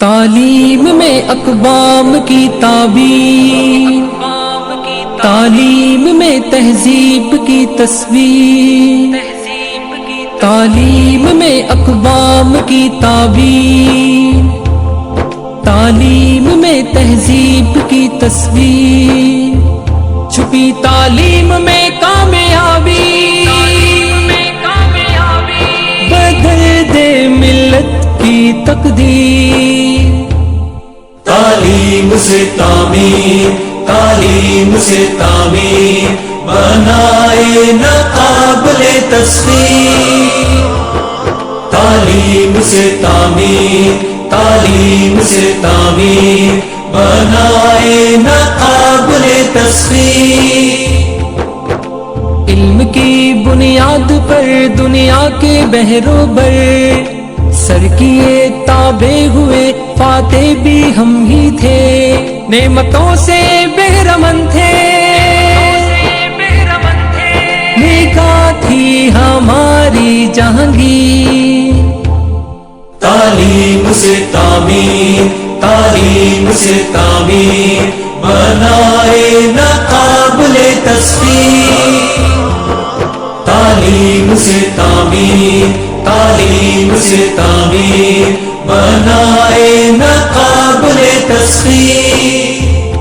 تعلیم میں اقوام کی تعبیر، تعلیم میں تہذیب کی تصویر، تعلیم میں اقوام کی تعبیر، تعلیم میں تہذیب کی تصویر، چھپی تعلیم میں کامیابی، بدل دے ملت کی تقدیر۔ تعلیم سے تعمیر، تعلیم سے تعمیر، بنائے نہ قابل تصویر۔ تعلیم سے تعمیر، تعلیم سے تعمیر، بنائے نہ قابل تصویر۔ علم کی بنیاد پر دنیا کے بحر و بر سر کیے تابع ہوئے، فاتح بھی ہم ہی تھے، نعمتوں سے بہرمند تھے، نگاہ تھی ہماری جہانگیر۔ تعلیم سے تعمیر، تعلیم سے تعمیر، بنائے نہ قابل تصویر۔ تعلیم سے تعمیر، تعلیم سے تعمیر، بنائے نہ قابل تصویر۔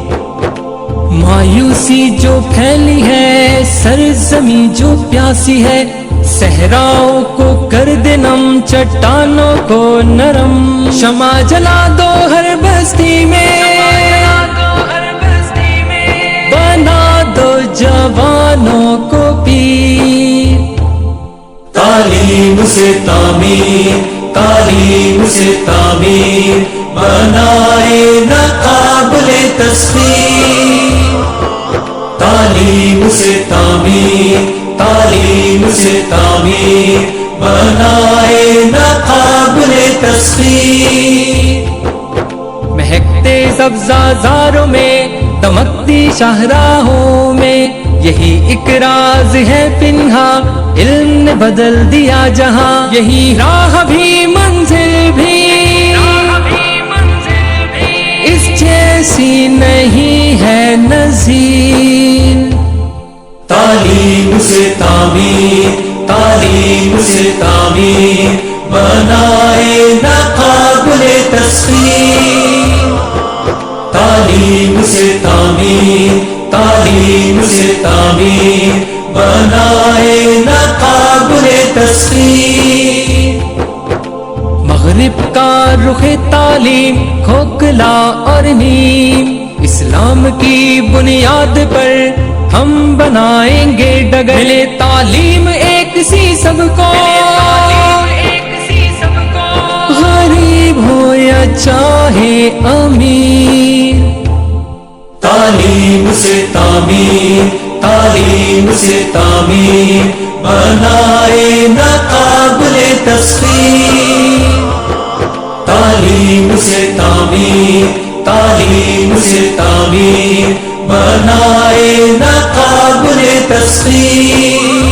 مایوسی جو پھیلی ہے، سرزمین جو پیاسی ہے، صحراؤں کو کر دے نم، چٹانوں کو نرم، شمع جلا دو ہر بستی میں، بنا دو جوانوں کو پیر۔ تعلیم سے تعمیر، تعلیم سے تعمیر، بنائے نہ قابل تصویر۔ تعلیم سے تعمیر، تعلیم سے تعمیر، بنائے نہ قابل تصویر۔ مہکتے سبزہ میں، دمکتی شاہراہوں میں، یہی ایک راز ہے پنہا، علم نے بدل دیا جہاں، یہی راہ بھی منزل بھی، اس جیسی نہیں ہے نظیر۔ تعلیم سے تعمیر، تعلیم سے تعمیر، بنائے نہ قابل تصویر۔ تعلیم سے تعمیر، تعلیم سے تعمیر، بنائے نہ قابل تصویر۔ مغرب کا رخ تعلیم کھوکھلا اور نیم، اسلام کی بنیاد پر ہم بنائیں گے ڈگر، ملے تعلیم ایک سی سب کو، غریب ہو یا چاہے امیر۔ تعلیم سے تعمیر، تعلیم سے تعمیر، بنائے نہ قابل تصویر۔ تعلیم سے تعمیر، تعلیم سے تعمیر، بنائے نہ قابل تصویر۔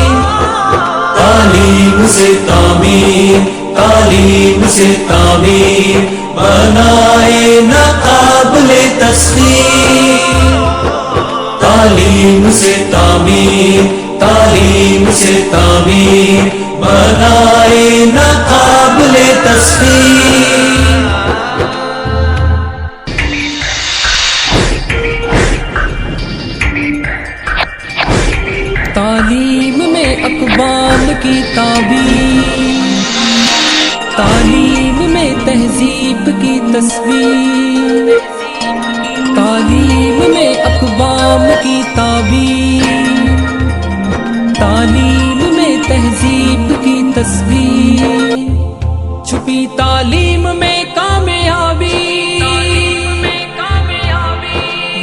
تعلیم سے تعمیر، تعلیم سے تعمیر، بنائے نہ قابل تصویر۔ تعلیم سے تعمیر، تعلیم سے تعمیر، بنائے نہ قابل تصویر۔ تعلیم میں اقوام کی تعبیر، تعلیم میں تہذیب کی تصویر، تعلیم میں اقوام کی تعبیر، تعلیم میں تہذیب کی تصویر، چھپی تعلیم میں کامیابی،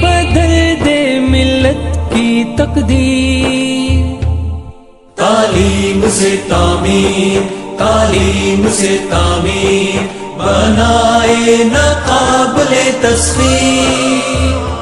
بدل دے ملت کی تقدیر۔ تعلیم سے تعمیر، تعلیم سے تعمیر، بنائے نہ قابل تصویر۔